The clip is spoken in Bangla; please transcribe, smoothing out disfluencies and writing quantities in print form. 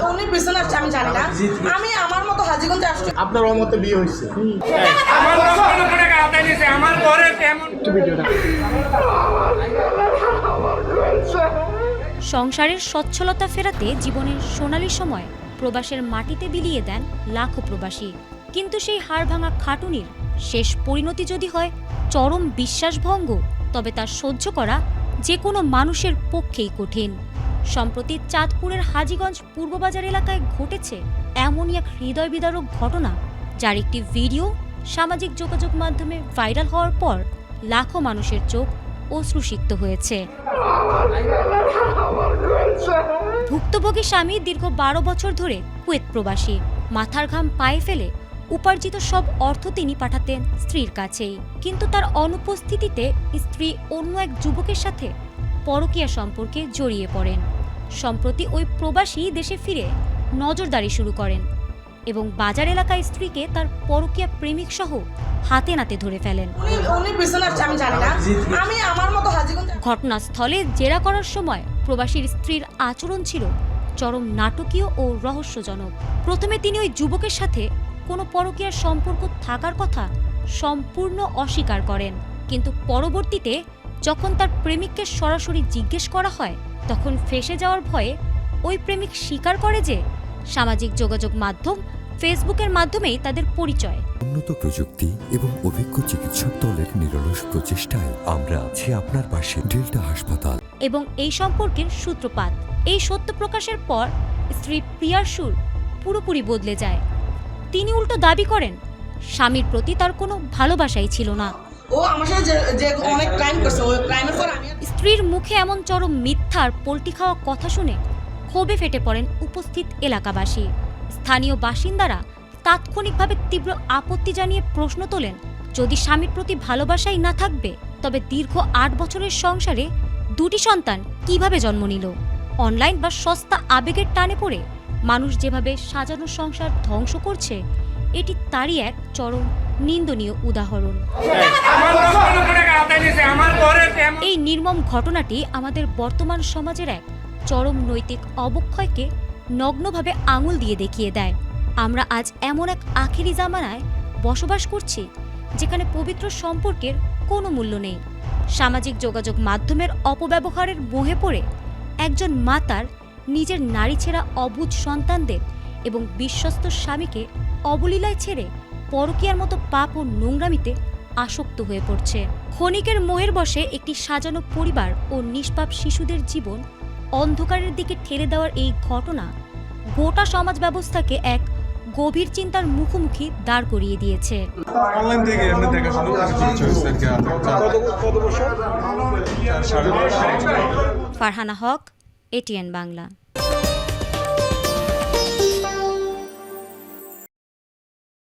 উনি পিছনে আসছে আমি জানি না। আমি আমার মতো হাজীগঞ্জে আসছি। আপনার মতে বিয়ে হয়েছে? আমার লক্ষ টাকা আদায় দিয়েছে আমার ঘরে কেমন সংসারের সচ্ছলতা ফেরাতে জীবনের সোনালী সময় প্রবাসের মাটিতে বিলিয়ে দেন লাখো প্রবাসী। কিন্তু সেই হাড়ভাঙা খাটুনির শেষ পরিণতি যদি হয় চরম বিশ্বাসভঙ্গ, তবে তা সহ্য করা যে কোনো মানুষের পক্ষেই কঠিন। সম্প্রতি চাঁদপুরের হাজীগঞ্জ পূর্ববাজার এলাকায় ঘটেছে এমনই এক হৃদয় বিদারক ঘটনা, যার একটি ভিডিও সামাজিক যোগাযোগ মাধ্যমে ভাইরাল হওয়ার পর লাখো মানুষের চোখ অশ্রুসিক্ত হয়েছে। ভুক্তভোগী স্বামী দীর্ঘ 12 বছর ধরে কুয়েত প্রবাসী। মাথার ঘাম পায়ে ফেলে উপার্জিত সব অর্থ তিনি পাঠাতেন স্ত্রীর কাছেই, কিন্তু তার অনুপস্থিতিতে স্ত্রী অন্য এক যুবকের সাথে পরকীয়া সম্পর্কে জড়িয়ে পড়েন। সম্প্রতি ওই প্রবাসী দেশে ফিরে নজরদারি শুরু করেন এবং বাজার এলাকায় স্ত্রীকে তার পরকীয়া প্রেমিক সহ হাতে নাতে ধরে ফেলেন। উনি পিছনে আসছে আমি জানি না। আমি আমার মতো হাজীগঞ্জে। ঘটনাস্থলে জেরা করার সময় প্রবাসীর স্ত্রীর আচরণ ছিল চরম নাটকীয় ও রহস্যজনক। প্রথমে তিনি ওই যুবকের সাথে কোনো পরকীয়ার সম্পর্ক থাকার কথা সম্পূর্ণ অস্বীকার করেন, কিন্তু পরবর্তীতে যখন তার প্রেমিককে সরাসরি জিজ্ঞেস করা হয় তখন ফেঁসে যাওয়ার ভয়ে ওই প্রেমিক স্বীকার করে যে সামাজিক যোগাযোগ মাধ্যম ফেসবুকের মাধ্যমেই তাদের পরিচয়। উন্নত প্রযুক্তি এবং অভিজ্ঞ চিকিৎসক দলের নিরলস প্রচেষ্টায় আমরা আছি আপনার পাশে। ডেল্টা হাসপাতাল। এবং এই সম্পর্কের সূত্রপাত। এই সত্য প্রকাশের পর স্ত্রী প্রিয়ার সুর পুরোপুরি বদলে যায়। তিনি উল্টো দাবি করেন স্বামীর প্রতি তার কোনো ভালোবাসাই ছিল না। ও আমার সাথে যে অনেক ক্রাইম করছে, ওই ক্রাইমের পর আমি স্ত্রীর মুখে এমন চরম মিথ্যার পল্টি খাওয়া কথা শুনে ক্ষোভে ফেটে পড়েন উপস্থিত এলাকাবাসী। স্থানীয় বাসিন্দারা তাৎক্ষণিকভাবে তীব্র আপত্তি জানিয়ে প্রশ্ন তোলেন, যদি স্বামীর প্রতি ভালোবাসাই না থাকবে তবে দীর্ঘ 8 বছরের সংসারে 2টি সন্তান কিভাবে জন্ম নিল? অনলাইন বা সস্তা আবেগের টানে পড়ে মানুষ যেভাবে সাজানো সংসার ধ্বংস করছে, এটি তারই এক চরম নিন্দনীয় উদাহরণ। এই নির্মম ঘটনাটি আমাদের বর্তমান সমাজের এক চরম নৈতিক অবক্ষয়কে নগ্নভাবে আঙুল দিয়ে দেখিয়ে দেয়। আমরা আজ এমন এক আখেরি জামানায় বসবাস করছি যেখানে পবিত্র সম্পর্কের কোনো মূল্য নেই। সামাজিক যোগাযোগ মাধ্যমের অপব্যবহারের মোহে পড়ে একজন মাতার নিজের নারী ছেঁড়া অবুঝ সন্তানদের এবং বিশ্বস্ত স্বামীকে অবলীলায় ছেড়ে পরকীয়ার মতো পাপ ও নোংরামিতে আসক্ত হয়ে পড়ছে। ক্ষণিকের মোহের বশে একটি সাজানো পরিবার ও নিষ্পাপ শিশুদের জীবন অন্ধকারের দিকে ঠেলে দেওয়ার এই ঘটনা গোটা সমাজ ব্যবস্থাকে এক গভীর চিন্তার মুখোমুখি দাঁড় করিয়ে দিয়েছে। অনলাইন থেকে এমনি দেখাশোনা ফারহানা হক, ATN বাংলা।